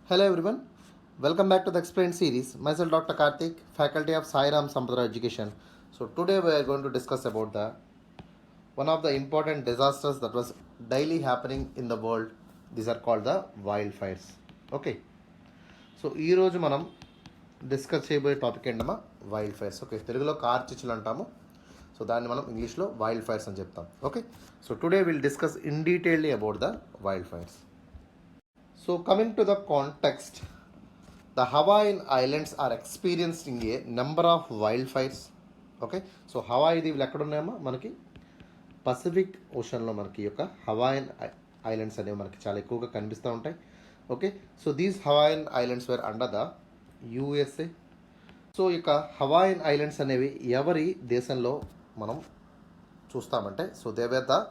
Hello everyone, welcome back to the Explain series. Myself Dr. Karthik, faculty of Sairam Sampatirao Education. So today we are going to discuss about the one of the important disasters that was daily happening in the world. These are called the wildfires. Okay. So ఈరోజు మనం discuss చేయబోయే topic ఏంటమ్మా wild fires. Okay, తెలుగులో కార్చిచ్చులు అంటాము. So దాన్ని మనం ఇంగ్లీష్లో wild fires అని చెప్తాం. Okay, so today will discuss in detailly about the wild fires. So coming to the context, the Hawaiian Islands are experiencing a number of wildfires. Okay, so Hawaii దీవులు ఎక్కడ ఉన్నాయమ్మా? మనకి Pacific ఓషన్లో మనకి యొక్క Hawaiian islands అనేవి మనకి చాలా ఎక్కువగా కనిపిస్తూ ఉంటాయి. Okay, so these Hawaiian islands were under the USA. So ఇక హవాయియన్ ఐలాండ్స్ అనేవి ఎవరి దేశంలో మనం చూస్తామంటే, so they were the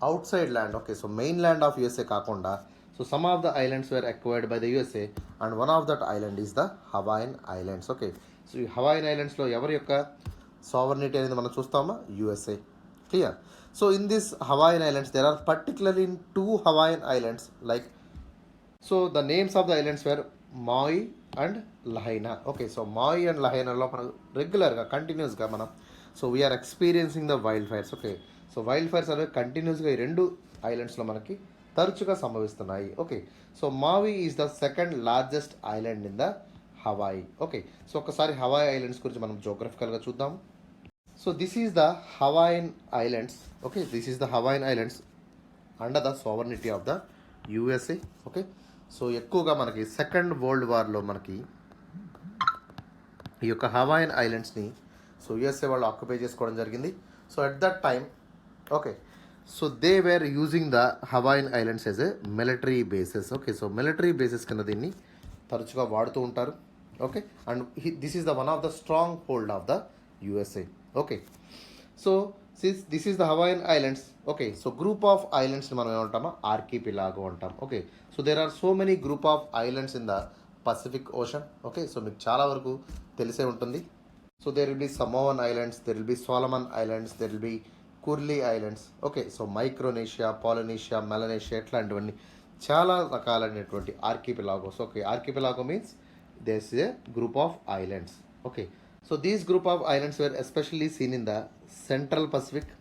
outside land. Okay, so main land of USA కాకుండా, so some of the islands were acquired by the USA and one of that island is the Hawaiian Islands. Okay, so ఈ Hawaiian Islands లో ఎవరి యొక్క sovereignty అనేది మనం చూస్తామా? USA. Clear? So in this Hawaiian Islands there are particularly in two Hawaiian Islands, like, so the names of the islands were Maui and Lahaina. Okay, so Maui and Lahaina లో మనం రెగ్యులర్గా కంటిన్యూస్గా మనం so we are experiencing the wild fires. Okay, so wild fires అనేవి కంటిన్యూస్గా ఈ రెండు ఐలాండ్స్లో మనకి తరచుగా సంభవిస్తున్నాయి. Okay, so Maui is the second largest island in the Hawaii. Okay, so ఒకసారి హవాయి ఐలాండ్స్ గురించి మనం జోగ్రఫికల్గా చూద్దాం. So this is the Hawaiian islands. Okay, this is the Hawaiian islands under the sovereignty of the USA. Okay, so ఎక్కువగా మనకి second world వార్లో మనకి ఈ యొక్క హవాయియన్ ఐలాండ్స్ని సో యూఎస్ఏ వాళ్ళు ఆక్యుపై చేసుకోవడం జరిగింది. So at that time, okay, so they were using the Hawaiian islands as a military bases. Okay, so military bases కింద దీన్ని తరచుగా వాడుతూ ఉంటారు. Okay, and this is the one of the stronghold of the USA. Okay, so this is the Hawaiian islands. Okay, so group of ఐలాండ్స్ని మనం ఏమంటామా? Archipelago అంటాం. Okay, so there are so many group of islands in the Pacific Ocean. Okay, so మీకు చాలా వరకు తెలిసే ఉంటుంది. So there will be Samoan islands, there will be Solomon islands, there will be Kuril islands. Okay, so Micronesia, Polynesia, Melanesia, ఇట్లాంటివన్నీ చాలా రకాలైనటువంటి archipelagos. Okay, archipelago means there is a group of islands. Okay, so these group of islands were especially seen in the central Pacific,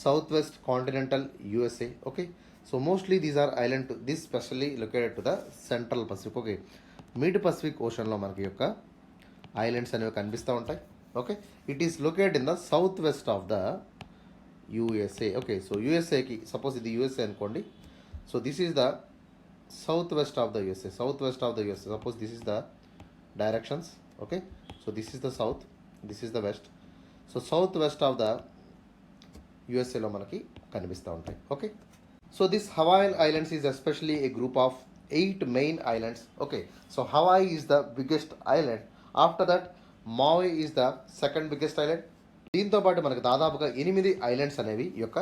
south west continental USA. Okay, so mostly these are island to this specially located to the central Pacific. Okay, mid Pacific ఓషన్లో మనకి యొక్క islands అనేవి కనిపిస్తూ ఉంటాయి. Okay, it is located in the south west of the USA. Okay, so యూఎస్ఏకి suppose ఇది USA అనుకోండి. So this is the south west of the USA. South west of the USA, suppose this is the directions. Okay, so this is the south, this is the west. So south west of the యూఎస్ఏలో మనకి కనిపిస్తూ ఉంటాయి. Okay, so this Hawaiian islands is especially a group of 8 main islands. Okay, so Hawaii is the biggest island. After that Maui is the second biggest island. దీంతో పాటు మనకు దాదాపుగా 8 islands అనేవి ఈ యొక్క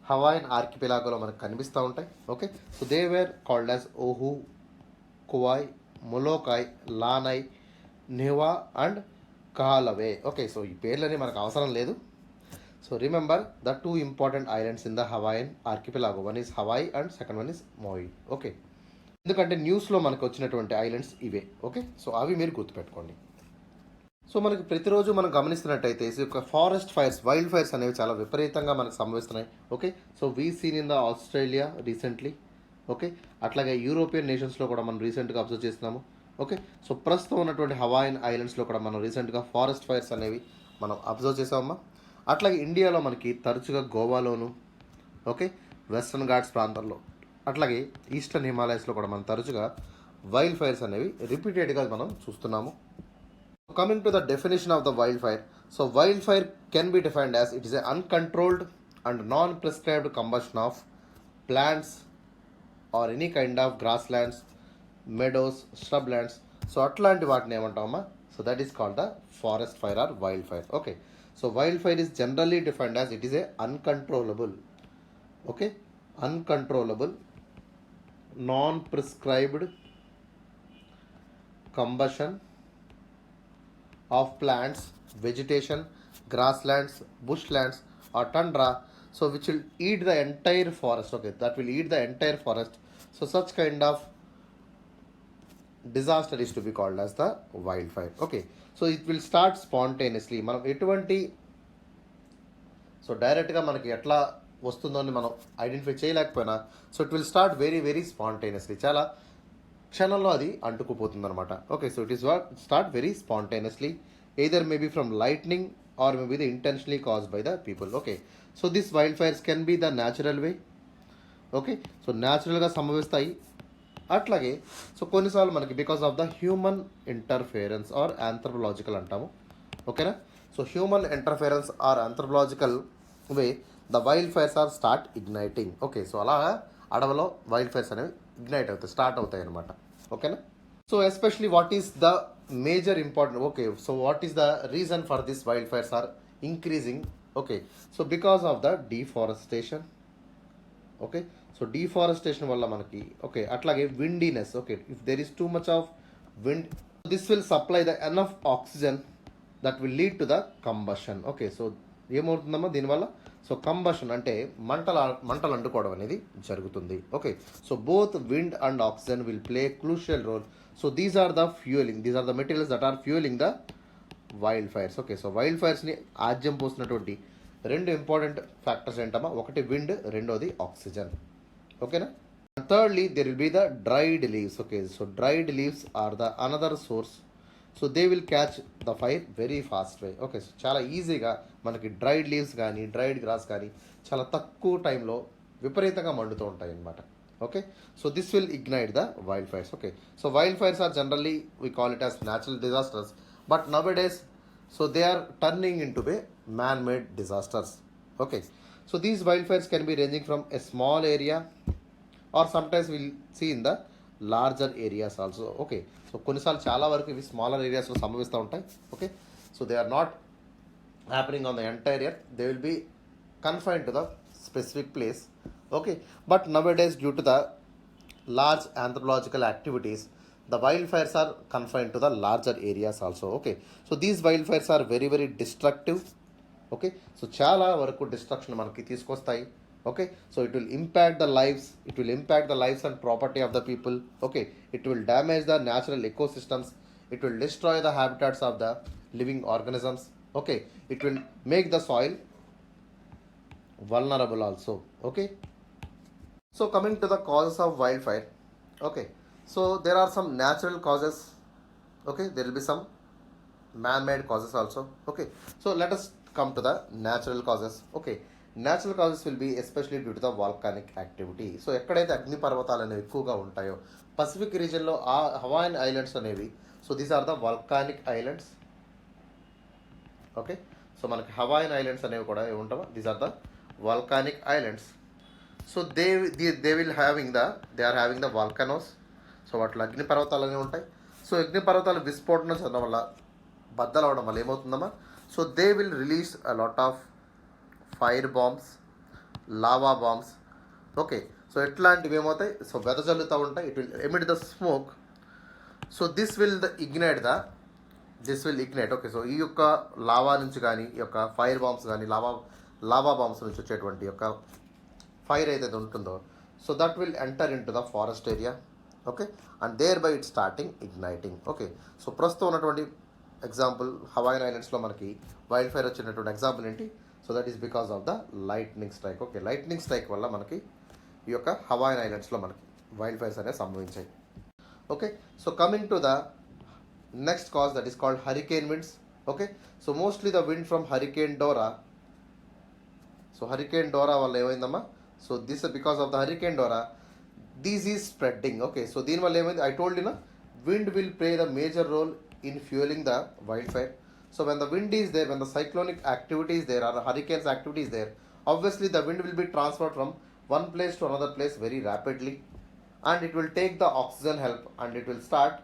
హవాయియన్ ఆర్కిపిలాగోలో మనకు కనిపిస్తూ ఉంటాయి. Okay, so they were called as Oahu, Kauai, Molokai, Lanai, Niihau and Kahoolawe. Okay, so ఈ పేర్లని మనకు అవసరం లేదు. So remember the 2 important islands in the Hawaiian archipelago. One is Hawaii and second one is Maui. Okay, ఎందుకంటే న్యూస్లో మనకు వచ్చినటువంటి islands ఇవే. ఓకే, సో అవి మీరు గుర్తుపెట్టుకోండి. సో మనకి ప్రతిరోజు మనం గమనిస్తున్నట్టయితే ఈ యొక్క ఫారెస్ట్ ఫైర్స్, వైల్డ్ ఫైర్స్ అనేవి చాలా విపరీతంగా మనకు సంభవిస్తున్నాయి. Okay, so we seen in the Australia recently. Okay, అట్లాగే యూరోపియన్ నేషన్స్లో కూడా మనం రీసెంట్గా అబ్జర్వ్ చేస్తున్నాము. ఓకే, సో ప్రస్తుతం ఉన్నటువంటి హవాయియన్ ఐలాండ్స్లో కూడా మనం రీసెంట్గా ఫారెస్ట్ ఫైర్స్ అనేవి మనం అబ్జర్వ్ చేసామమ్మా. అట్లాగే ఇండియాలో మనకి తరచుగా గోవాలోను, ఓకే, వెస్ట్రన్ ఘాట్స్ ప్రాంతాల్లో, అట్లాగే ఈస్టర్న్ హిమాలయస్లో కూడా మనం తరచుగా వైల్డ్ ఫైర్స్ అనేవి రిపీటెడ్గా మనం చూస్తున్నాము. Coming to the definition of the wildfire, so wildfire can be defined as it is an uncontrolled and non-prescribed combustion of plants or any kind of grasslands, meadows, shrublands. So atlanti vaatini emantamma, so that is called the forest fire or wildfire. Okay, so wildfire is generally defined as it is a uncontrollable, okay, uncontrollable, non-prescribed combustion of plants, vegetation, grasslands, bushlands or tundra, so which will eat the entire forest. Okay, that will eat the entire forest. So such kind of disaster is to be called as the wildfire. Okay, so it will start spontaneously. మనం ఎటువంటి so డైరెక్ట్గా మనకి ఎట్లా వస్తుందో అని మనం identify చేయలేకపోయినా so it will start very very spontaneously, చాలా క్షణంలో అది అంటుకుపోతుంది అనమాట. Okay, so it is start very spontaneously, either maybe from lightning or maybe the intentionally caused by the people. Okay, so this wild fires can be the natural way. Okay, so న్యాచురల్గా సంభవిస్తాయి. అట్లాగే so కొన్నిసార్లు మనకి because of the human interference or anthropological అంటాము. ఓకేనా, so human interference or anthropological way the wild fires are start igniting. Okay, so అలా అడవిలో wild fires అనేవి ఇగ్నైట్ అవుతాయి, స్టార్ట్ అవుతాయి అనమాట. ఓకేనా, so especially what is the major important. Okay, so what is the reason for this wild fires are increasing. Okay, so because of the deforestation. Okay, so deforestation వల్ల మనకి okay అట్లాగే windiness. Okay, if there is too much of wind this will supply the enough oxygen that will lead to the combustion. Okay, so ఏమవుతుందమ్మా దీనివల్ల, so combustion అంటే మంటలు అంటుకోవడం అనేది జరుగుతుంది. Okay, so both wind and oxygen will play crucial role. So these are the fuelling, these are the materials that are fuelling the wild fires. Okay, so wild ఫైర్స్ని ఆజ్యం పోసినటువంటి రెండు ఇంపార్టెంట్ ఫ్యాక్టర్స్ ఏంటమ్మా, ఒకటి విండ్, రెండోది oxygen. ఓకేనా, and thirdly there will be the dried leaves. Okay, so dried leaves are the another source. So they will catch the fire very fast way. Okay, so చాలా ఈజీగా మనకి dried leaves కానీ dried grass కానీ చాలా తక్కువ టైంలో విపరీతంగా మండుతూ ఉంటాయి అన్నమాట. Okay, so this will ignite the wild fires. Okay, so wild fires are generally we call it as natural disasters, but now days so they are turning into be man-made disasters. Okay, so these wildfires can be ranging from a small area or sometimes we'll see in the larger areas also. Okay, so కొన్నిసార్లు చాలా వరకు ఇవి smaller ఏరియాస్లో సంభవిస్తూ ఉంటాయి. Okay, so they are not happening on the entire year, they will be confined to the specific place. Okay, but now days due to the large anthropological activities the wildfires are confined to the larger areas also. Okay, so these wildfires are very very destructive. Okay, so చాలా వరకు destruction మనకి తీసుకొస్తాయి. Okay, so it will impact the lifes and property of the people. Okay, it will damage the natural ecosystems, it will destroy the habitats of the living organisms. Okay, it will make the soil vulnerable also. Okay, so coming to the causes of wild fire. Okay, so there are some natural causes. Okay, there will be some man-made causes also. Okay, so let us come to the natural causes. Okay, natural causes will be especially due to the volcanic activity. So ఎక్కడైతే అగ్ని పర్వతాలు అనేవి ఎక్కువగా ఉంటాయో Pacific రీజియన్లో ఆ Hawaiian islands అనేవి, so these are the volcanic islands. Okay, so మనకి హవాయిన్ ఐలాండ్స్ అనేవి కూడా ఏముంటామో these are the volcanic islands. So they are having the volcanoes. So వాటిలో అగ్ని పర్వతాలు అనేవి ఉంటాయి. సో అగ్ని పర్వతాలు విస్ఫోటనం చెందడం వల్ల బద్దలు అవడం వల్ల ఏమవుతుందమ్మా, so they will release a lot of fire bombs, lava bombs. Okay, so ఎట్లాంటివి ఏమవుతాయి, సో వెదజల్లుతూ ఉంటాయి. It will emit the smoke. So this will ignite. Okay, so ఈ యొక్క లావా నుంచి కానీ ఈ యొక్క ఫైర్ బాంబ్స్ కానీ లావా బాంబ్స్ నుంచి వచ్చేటువంటి యొక్క ఫైర్ ఏదైతే ఉంటుందో so that will enter into the forest area. Okay, and thereby it starting igniting. Okay, so ప్రస్తుతం ఉన్నటువంటి ఎగ్జాంపుల్ హవాయిన్ ఐలాండ్స్లో మనకి వైల్డ్ ఫైర్ వచ్చినటువంటి ఎగ్జాంపుల్ ఏంటి, so that is because of the lightning strike. Okay, lightning strike వల్ల మనకి ఈ యొక్క Hawaiian ఐలాండ్స్లో మనకి వైల్డ్ ఫైర్స్ అనేవి సంభవించాయి. Okay, so coming to the next cause that is called hurricane winds. Okay, so mostly the wind from hurricane Dora. So hurricane Dora వల్ల ఏమైందమ్మా, so this because of the hurricane Dora this is spreading. Okay, so దీనివల్ల ఏమైంది, I told you నా wind will play the major role in fueling the wildfire. So when the wind is there, when the cyclonic activity is there or the hurricanes activity is there, obviously the wind will be transferred from one place to another place very rapidly, and it will take the oxygen help and it will start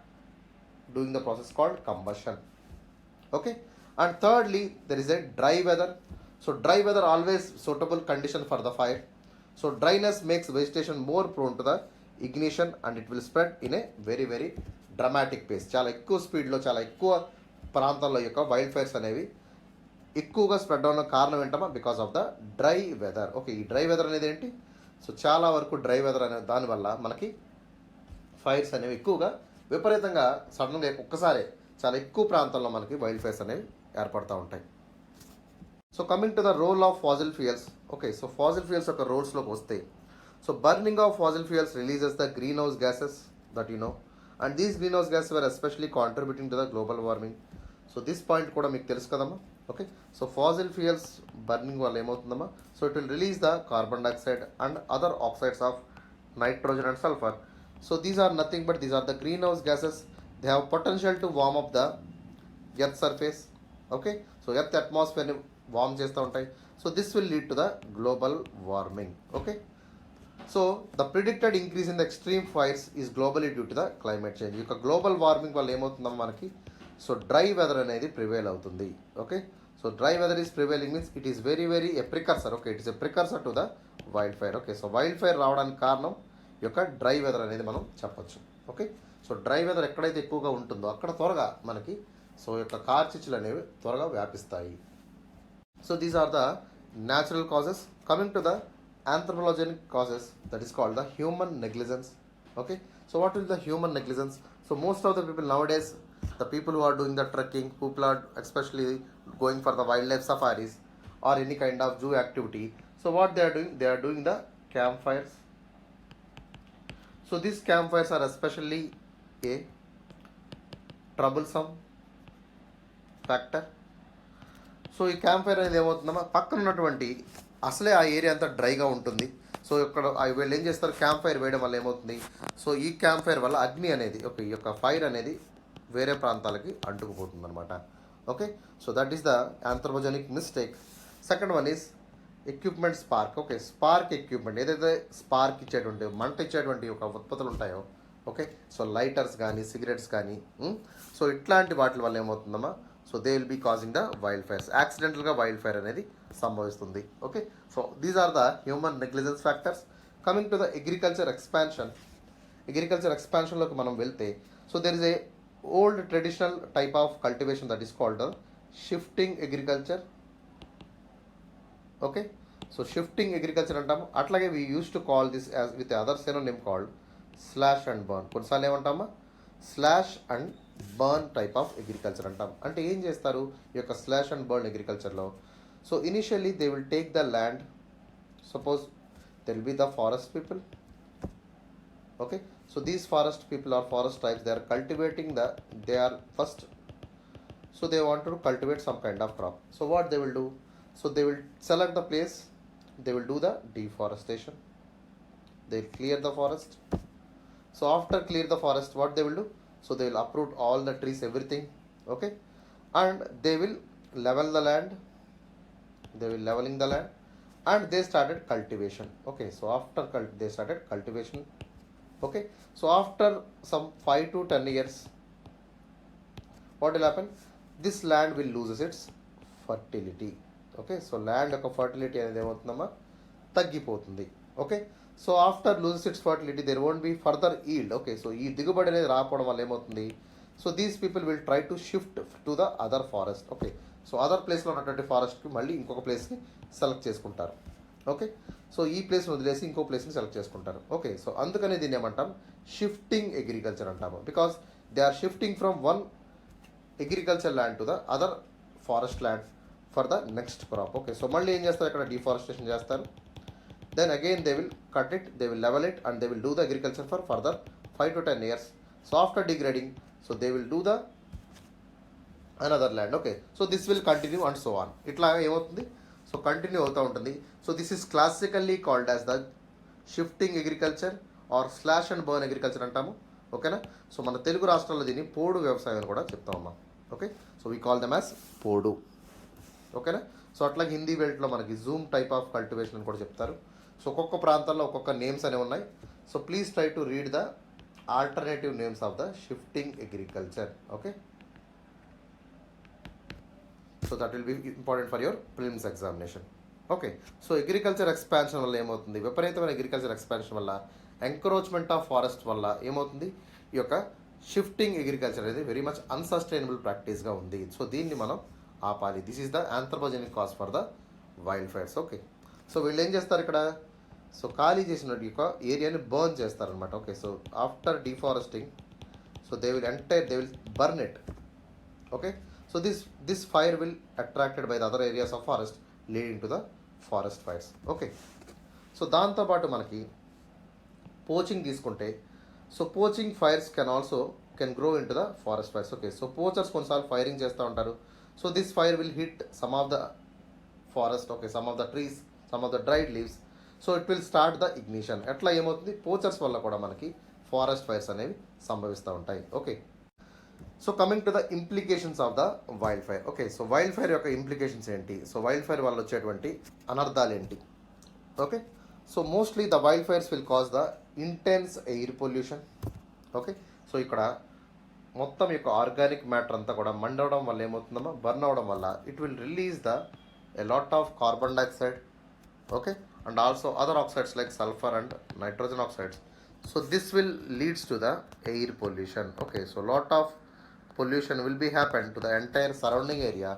doing the process called combustion. Okay, and thirdly there is a dry weather. So dry weather always suitable condition for the fire. So dryness makes vegetation more prone to the ignition and it will spread in a very very dramatic pace. చాలా ఎక్కువ స్పీడ్లో చాలా ఎక్కువ ప్రాంతాల్లో యొక్క wild fires అనేవి ఎక్కువగా spread అవ్వడం కారణం ఏంటమ్మా, because of the dry weather. Okay, ఈ డ్రై వెదర్ అనేది ఏంటి, సో చాలా వరకు డ్రై వెదర్ అనే దానివల్ల మనకి ఫైర్స్ అనేవి ఎక్కువగా విపరీతంగా సడన్గా ఒక్కసారి చాలా ఎక్కువ ప్రాంతాల్లో మనకి వైల్డ్ ఫైర్స్ అనేవి ఏర్పడుతూ ఉంటాయి. So coming to the role of fossil fuels. Okay, so fossil fuels యొక్క రోల్స్లోకి వస్తే, so burning of fossil fuels releases the greenhouse gases that you know, and these greenhouse gases were especially contributing to the global warming. So this point కూడా మీకు తెలుసు కదమ్మా. Okay, so fossil fuels burning వల్ల ఏమవుతుందమ్మా, so it will release the carbon dioxide and other oxides of nitrogen and sulfur. So these are nothing but these are the greenhouse gases. They have potential to warm up the earth surface. Okay, so earth atmosphere ni warm చేస్తూ ఉంటాయి. So this will lead to the global warming. Okay, so the predicted increase in the extreme fires is globally due to the climate change. ఇక global warming వల్ల ఏమవుతుందమ్మా మనకి, so dry weather అనేది prevail అవుతుంది. Okay, so dry weather is prevailing means it is very a precursor. Okay, it is a precursor to the wild fire. Okay, so wild fire రావడానికి కారణం ఈ యొక్క dry weather అనేది మనం చెప్పొచ్చు. Okay, so dry weather ఎక్కడైతే ఎక్కువగా ఉంటుందో అక్కడ త్వరగా మనకి సో యొక్క కార్చిచ్చులు అనేవి త్వరగా వ్యాపిస్తాయి. So these are the natural causes. Coming to the anthropological causes, that is called the human negligence. Okay, so what is the human negligence? So most of the people nowadays, the people who are doing the trekking, people are especially going for the wildlife safaris or any kind of zoo activity. So what they are doing the campfires. So these campfires are especially a troublesome factor. So ఈ camp fire అనేది ఏమవుతుందమ్మా, పక్కన ఉన్నటువంటి అసలే ఆ area అంతా డ్రైగా ఉంటుంది. So ఇక్కడ వీళ్ళు ఏం చేస్తారు, క్యాంప్ ఫైర్ వేయడం వల్ల ఏమవుతుంది, సో ఈ క్యాంప్ ఫైర్ వల్ల అగ్ని అనేది ఈ యొక్క ఫైర్ అనేది వేరే ప్రాంతాలకి అంటుకుపోతుంది అనమాట. Okay, so that is the anthropogenic mistake. Second one is equipment spark. Okay, spark equipment ఏదైతే స్పార్క్ ఇచ్చేటువంటి మంట ఇచ్చేటువంటి ఒక ఉత్పత్తులు ఉంటాయో, ఓకే, సో లైటర్స్ కానీ సిగరెట్స్ కానీ, సో ఇట్లాంటి వాటి వల్ల ఏమవుతుందమ్మా, so they will be causing the wild fires. యాక్సిడెంటల్గా వైల్డ్ ఫైర్ అనేది సంభవిస్తుంది. Okay, so these are the human negligence factors. Coming to the agriculture expansion. Agriculture ఎక్స్పాన్షన్లోకి మనం వెళ్తే, so there is a old traditional type of cultivation that is called shifting agriculture. Okay, so shifting agriculture అంటాము. అట్లాగే we use to call this as with other synonym called slash and burn. కొన్నిసార్లు ఏమంటామా, slash and burn type of agriculture అంటాం. అంటే ఏం చేస్తారు ఈ యొక్క స్లాష్ అండ్ బర్న్ అగ్రికల్చర్లో, so initially they will take the land. Suppose there will be the forest people. Okay, so these forest people are forest tribes, they are cultivating they are first, so they want to cultivate some kind of crop. So what they will do, so they will select the place, they will do the deforestation, they will clear the forest. So after clear the forest, what they will do, so they will uproot all the trees, everything. Okay, and they will level the land, they will leveling the land, and they started cultivation. Okay, so after they started cultivation. Okay, so after some 5 to 10 years, what will happen, this land will loses its fertility. Okay, so land యొక్క fertility అనేది ఏమవుతుందమ్మా, తగ్గిపోతుంది. Okay, so after loses its fertility there won't be further yield. Okay, so ఈ దిగుబడి అనేది రాకపోవడం వల్ల ఏమవుతుంది, so these people will try to shift to the other forest. Okay, so అదర్ ప్లేస్లో ఉన్నటువంటి ఫారెస్ట్కి మళ్ళీ ఇంకొక ప్లేస్ని సెలెక్ట్ చేసుకుంటారు. ఓకే, సో ఈ ప్లేస్ని వదిలేసి ఇంకో ప్లేస్ని సెలెక్ట్ చేసుకుంటారు. ఓకే, సో అందుకనే దీన్ని ఏమంటాం, షిఫ్టింగ్ అగ్రికల్చర్ అంటాము. Because they are shifting from one agriculture land to the other forest land for the next crop. Okay, so మళ్ళీ ఏం చేస్తారు, ఇక్కడ డిఫారెస్టేషన్ చేస్తారు. Then again they will cut it, they will level it, and they will do the agriculture for further 5 to 10 years. So after degrading, so they will do the another land. Okay, so this will continue and so on. ఇట్లా ఏమవుతుంది, so continue అవుతూ ఉంటుంది. So this is classically called as the shifting agriculture or slash and burn agriculture అంటాము. ఓకేనా, so మన తెలుగు రాష్ట్రాల్లో దీన్ని పోడు వ్యవసాయం అని కూడా చెప్తా ఉన్నాం. Okay, so we call them as పోడు. ఓకేనా, సో అట్లాగే హిందీ బెల్ట్లో మనకి జూమ్ టైప్ ఆఫ్ కల్టివేషన్ అని కూడా చెప్తారు. సో ఒక్కొక్క ప్రాంతాల్లో ఒక్కొక్క నేమ్స్ అనేవి ఉన్నాయి. So please try to read the alternative names of the shifting agriculture. Okay, so that will be important for your prelims examination. Okay, so agriculture expansion వల్ల ఏమవుతుంది, విపరీతమైన అగ్రికల్చర్ ఎక్స్పాన్షన్ వల్ల, ఎంక్రోచ్మెంట్ ఆఫ్ ఫారెస్ట్ వల్ల ఏమవుతుంది, ఈ యొక్క shifting agriculture అనేది very much unsustainable ప్రాక్టీస్గా ఉంది. సో దీన్ని మనం ఆపాలి. This is the anthropogenic cause for the wild fires. Okay, so వీళ్ళు ఏం చేస్తారు ఇక్కడ, సో ఖాళీ చేసిన యొక్క ఏరియాని బర్న్ చేస్తారనమాట. Okay, so after deforesting, so So they will burn it. Okay, so this fire will attracted by the other areas of forest, leading to the forest fires. Okay, so దాంతోపాటు మనకి poaching తీసుకుంటే, so poaching fires can grow in to the forest fires. Okay, so poachers కొన్నిసార్లు firing చేస్తూ ఉంటారు. So this fire will hit some of the forest, okay, some of the trees, some of the dried leaves. So it will start the ignition. ఎట్లా ఏమవుతుంది, poachers వల్ల కూడా మనకి forest fires అనేవి సంభవిస్తూ ఉంటాయి. Okay, so coming to the implications of the wild fire. Okay, so wild fire యొక్క implications ఏంటి, so wild fire వల్ల వచ్చేటువంటి అనర్థాలు ఏంటి. Okay, so mostly the wild fires will cause the intense air pollution. Okay, so ఇక్కడ మొత్తం యొక్క organic matter అంతా కూడా మండవడం వల్ల ఏమవుతుందమ్మా, బర్న్ అవడం వల్ల it will release the a lot of carbon dioxide. Okay, and also other oxides like sulphur and nitrogen oxides. So this will leads to the air pollution. Okay, so lot of pollution will be happen to the entire surrounding area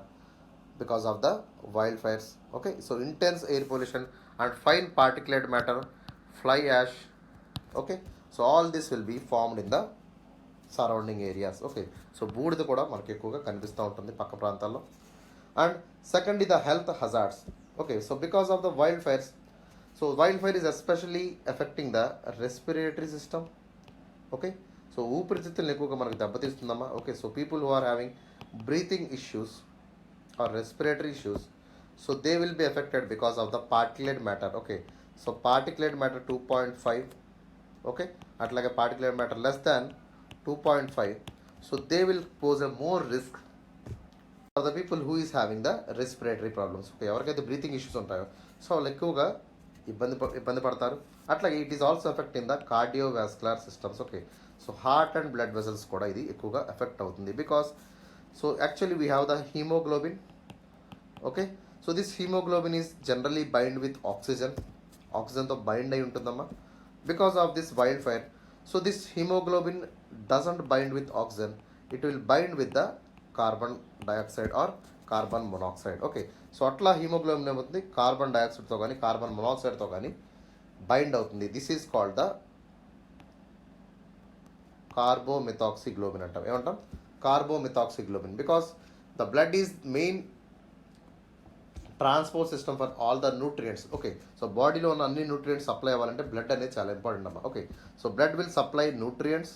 because of the wildfires. Okay, so intense air pollution and fine particulate matter, fly ash. Okay, so all this will be formed in the surrounding areas. Okay, so బూడిద కూడా మనకి ఎక్కువగా కనిపిస్తూ ఉంటుంది పక్క ప్రాంతాల్లో. And secondly the health hazards. Okay, so because of the wildfires, so wildfire is especially affecting the respiratory system. Okay, so ఊపిరితిత్తులను ఎక్కువగా మనకు దెబ్బతీస్తుందమ్మా. Okay, so people who are having breathing issues or respiratory issues, so they will be affected because of the particulate matter. Okay, so particulate matter 2.5. Okay, అట్లాగే particulate matter less than 2.5, so they will pose a more risk for the people who is having the respiratory problems. Okay, ఎవరికైతే breathing issues ఉంటాయో so వాళ్ళు ఎక్కువగా ఇబ్బంది పడతారు. అట్లాగే it is also effect in the cardiovascular systems. Okay, so heart and blood vessels కూడా ఇది ఎక్కువగా ఎఫెక్ట్ అవుతుంది. Because so actually we have the haemoglobin. Okay, so this haemoglobin is generally bind with ఆక్సిజన్తో బైండ్ అయి ఉంటుందమ్మా. Because of this wild fire, so this haemoglobin doesn't bind with oxygen, it will bind with the carbon dioxide or carbon monoxide. Okay, so అట్లా haemoglobin ఏమవుతుంది, carbon డైఆక్సైడ్తో కానీ carbon మొనాక్సైడ్తో కానీ bind అవుతుంది. This is called the carbomethoxyglobin అంటాం. ఏమంటాం, carbomethoxyglobin. Because the blood is main transport system for all the nutrients. Okay, so బాడీలో ఉన్న అన్ని న్యూట్రియంట్స్ సప్లై అవ్వాలంటే బ్లడ్ అనేది చాలా ఇంపార్టెంట్ అమ్మా. Okay, so blood will supply nutrients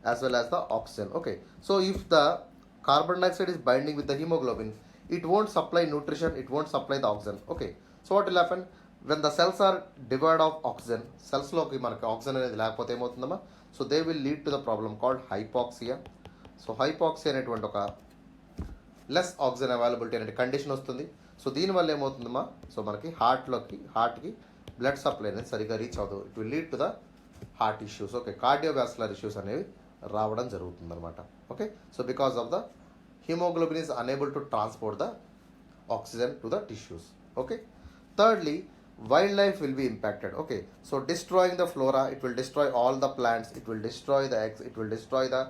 as well as the oxygen. Okay, so if the carbon dioxide is binding with the hemoglobin, it won't supply nutrition, it won't supply the oxygen. Okay, so what will happen when the cells are devoid of oxygen, cells లోకి మనకి oxygen అనేది లేకపోతే ఏమవుతుందమ్మా, so they will lead to the problem called hypoxia. So hypoxia అనేటువంటి ఒక less oxygen availability అనే condition వస్తుంది. So దీనివల్ల ఏమవుతుందమ్మా, సో మనకి హార్ట్కి బ్లడ్ సప్లై అనేది సరిగ్గా రీచ్ అవ్వదు. It will lead to the heart issues. Okay, cardiovascular issues అనేవి రావడం జరుగుతుందన్నమాట. Okay, so because of the hemoglobin is unable to transport the oxygen to the tissues. Okay, thirdly, wildlife will be impacted. Okay, so destroying the flora, it will destroy all the plants, it will destroy the eggs, it will destroy the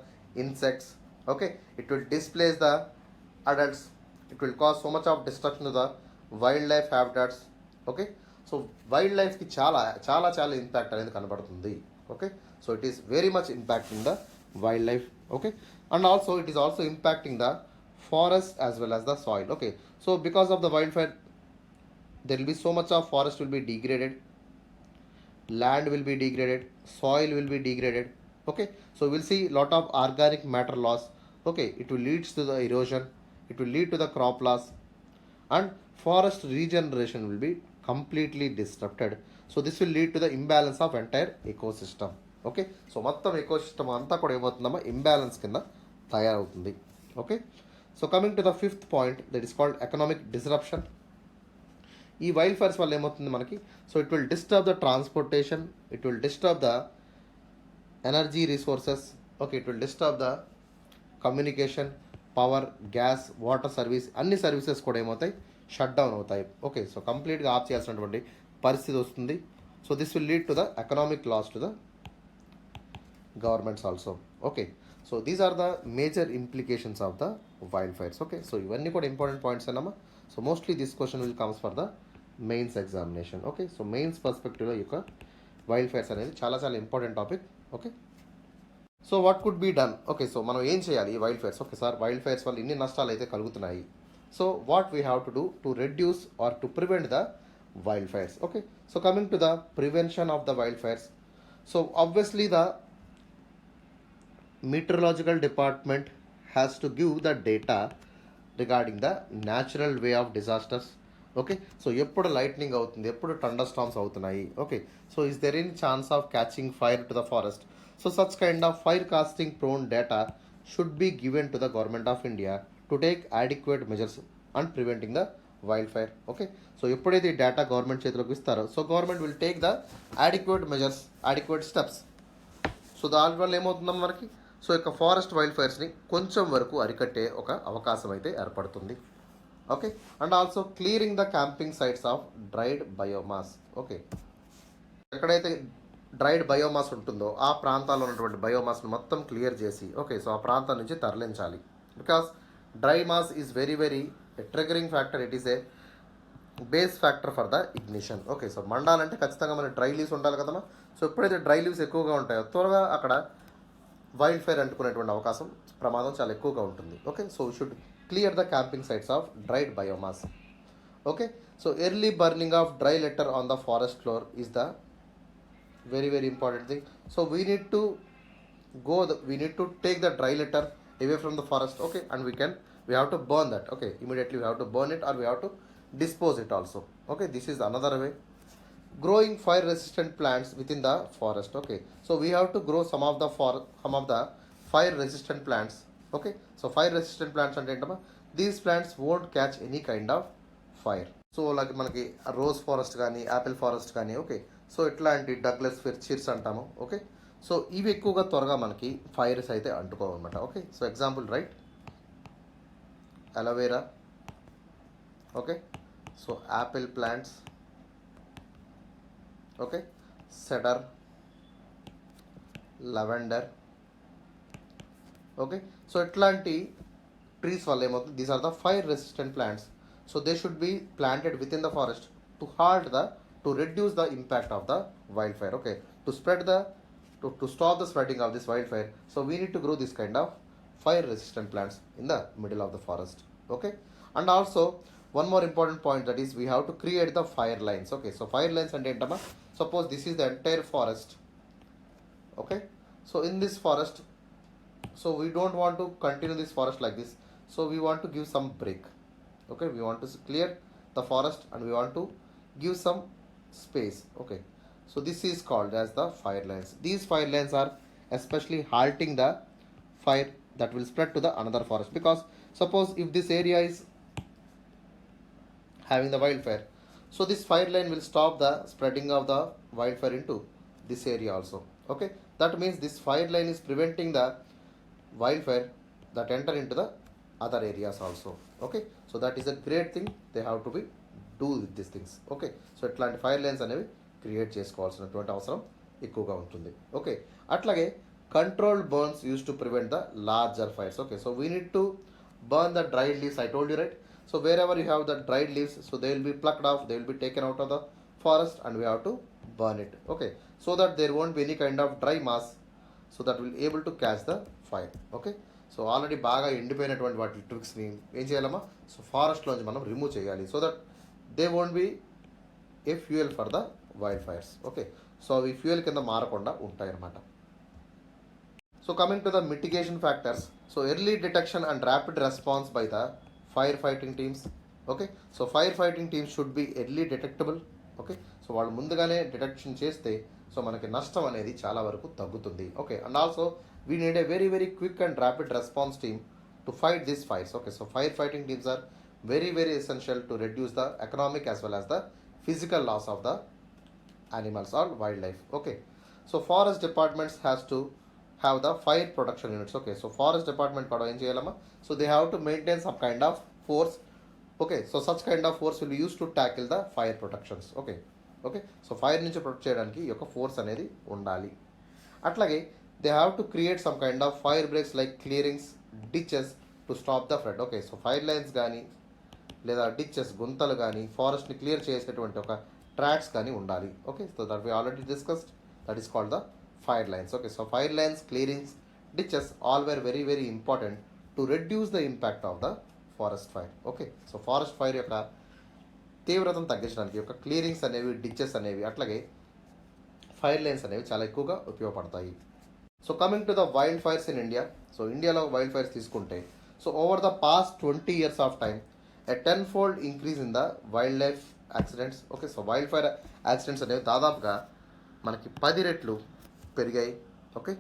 insects. Okay, it will displace the adults, it will cause so much of destruction to the wildlife habitats. Okay, so wildlife ki చాలా impact అనేది కనబడుతుంది. Okay, so it is very much impacting the wildlife. Okay, and also it is also impacting the forest as well as the soil. Okay, so because of the wildfire there will be so much of forest will be degraded, land will be degraded, soil will be degraded. Okay, so we'll see lot of organic matter loss. Okay, it will leads to the erosion, it will lead to the crop loss, and forest regeneration will be completely disrupted. So this will lead to the imbalance of entire ecosystem. Okay, so మొత్తం ecosystem అంతా కూడా ఏమవుతుందమ్మా, imbalance కింద తయారవుతుంది. Okay, so coming to the fifth point, that is called economic disruption. ఈ wild fires వల్ల ఏమవుతుంది మనకి, so it will disturb the transportation, it will disturb the energy resources. Okay, it will disturb the communication, power, gas, water service, అన్ని services కూడా ఏమవుతాయి, shut down అవుతాయి. Okay, so కంప్లీట్గా of చేయాల్సినటువంటి పరిస్థితి వస్తుంది. So this will lead to the economic loss to the governments also. Okay, so these are the major implications of the wildfires. Okay, so ఇవన్నీ కూడా ఇంపార్టెంట్ పాయింట్స్ అన్నమా. So mostly this question will comes for the mains examination. Okay, so mains పర్స్పెక్టివ్లో ఈ యొక్క wild fires అనేది చాలా important topic. Okay. So what could be done? Okay, so మనం ఏం చేయాలి ఈ wild fires? Okay sir, wild fires వల్ల ఇన్ని నష్టాలు అయితే కలుగుతున్నాయి. So what we have to do to reduce or to prevent the wild fires? Okay, so coming to the prevention of the wild fires, so obviously the meteorological department has to give the data regarding the natural way of disasters. Okay, so ఎప్పుడు lightning అవుతుంది, ఎప్పుడు thunderstorms అవుతున్నాయి. Okay, so is there any chance of catching fire to the forest? So such kind of fire casting prone data should be given to the government of India to take adequate measures and preventing the wild fire. Okay, so ఎప్పుడైతే ఈ data government చేతిలోకి ఇస్తారో, so government will take the adequate measures, adequate steps. సో దానివల్ల ఏమవుతుందన్న మనకి, so యొక్క forest wild ఫైర్స్ని కొంచెం వరకు అరికట్టే ఒక అవకాశం అయితే ఏర్పడుతుంది. Okay, and also clearing the camping sites of dried biomass. Okay, ఎక్కడైతే డ్రైడ్ బయోమాస్ ఉంటుందో ఆ ప్రాంతాల్లో ఉన్నటువంటి బయోమాస్ని మొత్తం క్లియర్ చేసి, ఓకే, సో ఆ ప్రాంతం నుంచి తరలించాలి. Because dry mass is very very triggering factor, it is a base factor for the ignition. Okay, so మండాలంటే ఖచ్చితంగా మనకి డ్రై లీవ్స్ ఉండాలి కదమ్మా. సో ఎప్పుడైతే డ్రై లీవ్స్ ఎక్కువగా ఉంటాయో త్వరగా అక్కడ వైల్డ్ ఫైర్ అంటుకునేటువంటి అవకాశం, ప్రమాదం చాలా ఎక్కువగా ఉంటుంది. Okay, so should clear the camping sites of dried biomass. Okay, so early burning of dry litter on the forest floor is the very very important thing. So we need to we need to take the dry litter away from the forest. Okay, and we have to burn that. Okay, immediately we have to burn it, or we have to dispose it also. Okay, this is another way. Growing fire resistant plants within the forest. Okay, so we have to grow some of the fire resistant plants. Okay, so fire resistant plants అంటే ఏంటమ్మా, these plants won't catch any kind of fire. So like మనకి rose forest కానీ, apple forest కానీ, okay, so ఇట్లాంటి Douglas ఫిర్చిర్స్ అంటాము. Okay, so ఇవి ఎక్కువగా త్వరగా మనకి ఫైర్స్ అయితే అంటుకోవన్నమాట. Okay, so example right, aloe vera, okay, so apple plants, okay, cedar, lavender. Okay, so ఇట్లాంటి ట్రీస్ వల్ల ఏమవుతుంది, these are the fire resistant plants. So they should be planted within the forest to reduce the impact of the wildfire. Okay, to stop the spreading of this wildfire. So we need to grow this kind of fire resistant plants in the middle of the forest. Okay, and also one more important point, that is we have to create the fire lines. Okay, so fire lines and entama, suppose this is the entire forest. Okay, so in this forest, so we don't want to continue this forest like this, so we want to give some break. Okay, we want to clear the forest and we want to give some space. Okay, so this is called as the fire lines. These fire lines are especially halting the fire that will spread to the another forest, because suppose if this area is having the wildfire, so this fire line will stop the spreading of the wildfire into this area also. Okay, that means this fire line is preventing the wildfire that enter into the other areas also. Okay, so that is a great thing, they have to be do with these things. Okay, so ఇట్లాంటి fire lines అనేవి create చేసుకోవాల్సినటువంటి అవసరం ఎక్కువగా ఉంటుంది. Okay, అట్లాగే controlled burns use to prevent the larger fires. Okay, so we need to burn the dried leaves, I told you right. So wherever you have the dried leaves, so they will be plucked off, they will be taken out of the forest and we have to burn it. Okay, so that there won't be any kind of dry mass, so that will able to catch the fire. Okay, so already బాగా ఎండిపోయినటువంటి వాటి ట్రిక్స్ని ఏం చేయాలమ్మా, so ఫారెస్ట్లోంచి మనం remove చేయాలి, so that they won't be A fuel for the wild fires. Okay, so అవి fuel కింద మారకుండా ఉంటాయన్నమాట. So coming to the mitigation factors, so early detection and rapid response by the fire fighting teams. Okay, so fire fighting teams should be early detectable. Okay, so వాళ్ళు ముందుగానే detection చేస్తే so మనకి నష్టం అనేది చాలా వరకు తగ్గుతుంది. Okay, and also we need a very very quick and rapid response team to fight these fires. Okay, so firefighting teams are very very essential to reduce the economic as well as the physical loss of the animals or wildlife. Okay, so forest departments has to have the fire protection units. Okay, so forest department kuda em cheyalama, so they have to maintain some kind of force. Okay, so such kind of force will be used to tackle the fire protections. Okay, okay, so fire నుంచి protect చేయడానికి ఈ యొక్క force అనేది ఉండాలి. అట్లాగే they have to create some kind of fire breaks like clearings, ditches to stop the flood. Okay, so fire lines కానీ లేదా ditches, గుంతలు కానీ ఫారెస్ట్ని క్లియర్ చేసేటువంటి ఒక ట్రాక్స్ కానీ ఉండాలి. Okay, so that we already discussed, that is called the fire lines. Okay, so fire lines, clearings, ditches all were very very important to reduce the impact of the forest fire. Okay, so forest fire యొక్క తీవ్రతను తగ్గించడానికి యొక్క clearings అనేవి, ditches అనేవి, అట్లాగే fire lines అనేవి చాలా ఎక్కువగా ఉపయోగపడతాయి. So coming to the wild fires in India. So ఇండియాలో వైల్డ్ ఫైర్స్ తీసుకుంటే, so over the past 20 years of time a 10-fold increase in the wild life accidents. Okay, so wild fire accidents అనేవి దాదాపుగా మనకి 10 రెట్లు పెరిగాయి. Okay,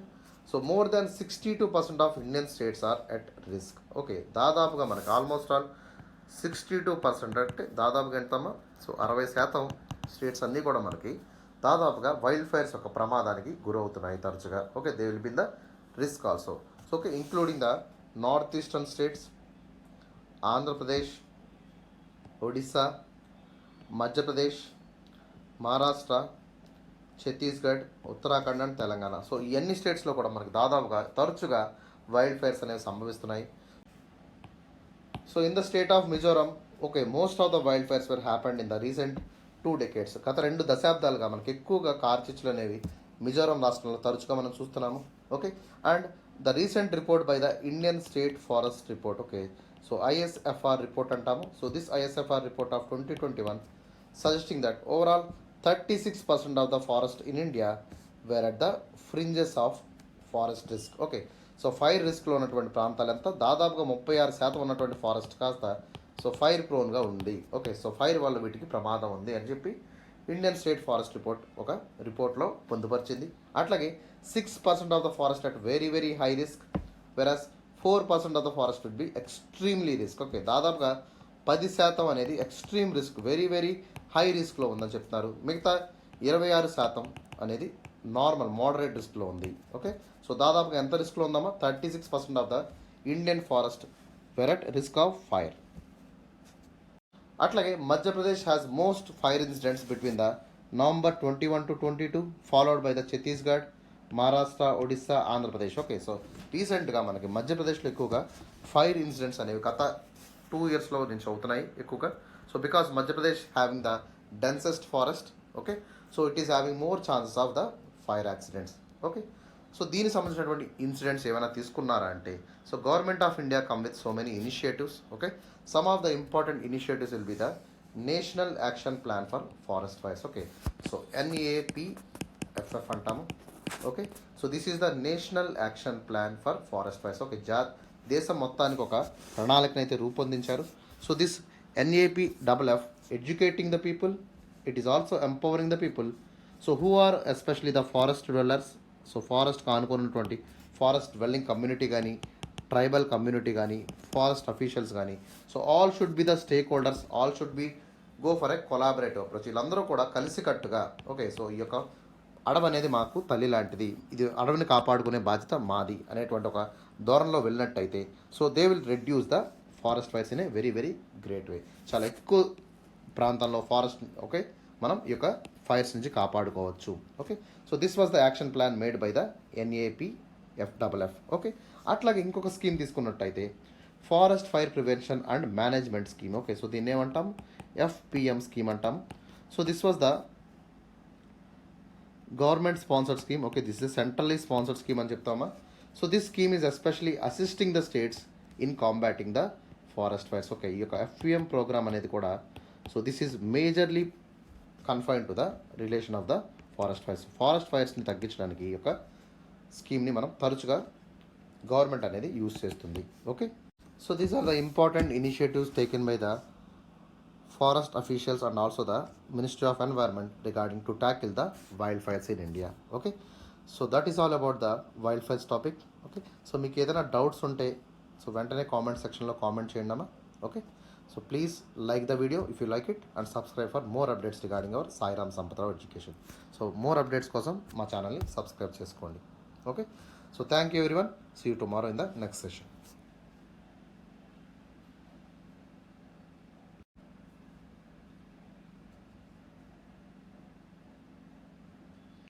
so more than 62% of Indian states are at risk. Okay, దాదాపుగా మనకి almost all 62% అంటే దాదాపుగా ఎంతమ్మా, సో 60% స్టేట్స్ అన్నీ కూడా మనకి దాదాపుగా వైల్డ్ ఫైర్స్ యొక్క ప్రమాదానికి గురవుతున్నాయి తరచుగా. Okay, they will be the risk also. So okay, including the north eastern states, Andhra Pradesh, Odisha, Madhya Pradesh, Maharashtra, Chhattisgarh, Uttarakhand and Telangana. So ఇవన్నీ స్టేట్స్లో కూడా మనకి దాదాపుగా తరచుగా వైల్డ్ ఫైర్స్ అనేవి సంభవిస్తున్నాయి. So in the state of Mizoram, okay, most of the wild fires were happened in the recent 2 decades. గత 2 దశాబ్దాలుగా మనకి ఎక్కువగా కార్చిచ్చులు అనేవి మిజోరం రాష్ట్రంలో తరచుగా మనం చూస్తున్నాము. Okay, and the recent report by the Indian state forest report. Okay, so ISFR report అంటాము. So this ISFR report of 2021 suggesting that overall 36% of the forest in India were at the fringes of forest risk. Okay, so fire రిస్క్లో ఉన్నటువంటి ప్రాంతాలు ఎంత, దాదాపుగా 36% ఉన్నటువంటి forest కాస్త so fire ప్రోన్గా ఉంది. Okay, so fire వల్ల వీటికి ప్రమాదం ఉంది అని చెప్పి ఇండియన్ స్టేట్ ఫారెస్ట్ రిపోర్ట్ ఒక రిపోర్ట్లో పొందుపరిచింది. అట్లాగే 6% of the forest at very very high risk, versus 4% of the forest would be extremely risk. Okay, దాదాపుగా 10% అనేది extreme risk, very very high రిస్క్లో ఉందని చెప్తున్నారు. మిగతా 26% అనేది నార్మల్ మోడరేట్ రిస్క్లో ఉంది. ఓకే, సో దాదాపుగా ఎంత రిస్క్లో ఉందమ్మా, 36% of the Indian forest were at risk of fire. అట్లాగే Madhya Pradesh has most fire incidents between the November 21 to 22, followed by the Chhattisgarh, Maharashtra, Odisha, Andhra Pradesh. Okay, so రీసెంట్గా మనకి మధ్యప్రదేశ్లో ఎక్కువగా ఫైర్ ఇన్సిడెంట్స్ అనేవి గత 2 yearsలో నుంచి అవుతున్నాయి ఎక్కువగా. So because Madhya Pradesh having the densest forest. Okay, so it is having more chances of the fire accidents. Okay, so దీనికి సంబంధించినటువంటి ఇన్సిడెంట్స్ ఏమైనా తీసుకున్నారా అంటే, so government of India come with so many initiatives. Okay, some of the important initiatives will be the national action plan for forest fires. Okay, so NAPFF అంటాము. Okay, so this is the national action plan for forest fires. Okay, దేశం మొత్తానికి ఒక ప్రణాళికను అయితే రూపొందించారు. So this NAPFF educating the people, it is also empowering the people. So who are especially the forest dwellers. So ఫారెస్ట్కి ఆనుకున్నటువంటి forest dwelling community కానీ, tribal community కానీ, ఫారెస్ట్ అఫీషియల్స్ కానీ, so all should be the stakeholders, all should be go for a collaborative approach. వీళ్ళందరూ కూడా కలిసికట్టుగా, okay, so ఈ యొక్క అడవి అనేది మాకు తల్లి లాంటిది, ఇది అడవిని కాపాడుకునే బాధ్యత మాది అనేటువంటి ఒక ధోరణిలో వెళ్ళినట్టయితే, so they will reduce the forest fires in a very very great way. చాలా ఎక్కువ ప్రాంతంలో ఫారెస్ట్, ఓకే, మనం ఈ యొక్క ఫైర్స్ నుంచి కాపాడుకోవచ్చు. Okay, so this was the action plan made by the NAPFF. Okay, అట్లాగే ఇంకొక స్కీమ్ తీసుకున్నట్టయితే forest fire prevention and management scheme. Okay, so దీన్ని ఏమంటాం, FPM స్కీమ్ అంటాం. So this was the government sponsored scheme. Okay, this is centrally sponsored scheme అని చెప్తామా. So this scheme is especially assisting the states in combating the forest fires. Okay, ఈ యొక్క FPM programme అనేది కూడా, so this is majorly confined to the relation of the forest fires. Forest ఫైర్స్ని తగ్గించడానికి ఈ యొక్క స్కీమ్ని మనం తరచుగా గవర్నమెంట్ అనేది యూజ్ చేస్తుంది. Okay, so these are the important initiatives taken by the forest officials and also the ministry of environment regarding to tackle the wild fires in India. Okay, so that is all about the wild fires topic. Okay, so మీకు ఏదైనా doubts ఉంటే so వెంటనే comment సెక్షన్లో comment చేయండి అమ్మా. Okay, so please like the video if you like it and subscribe for more updates regarding our Sairam Sampatirao education. So more updates kosam ma channel ni subscribe cheskondi. Okay, so thank you everyone, see you tomorrow in the next session.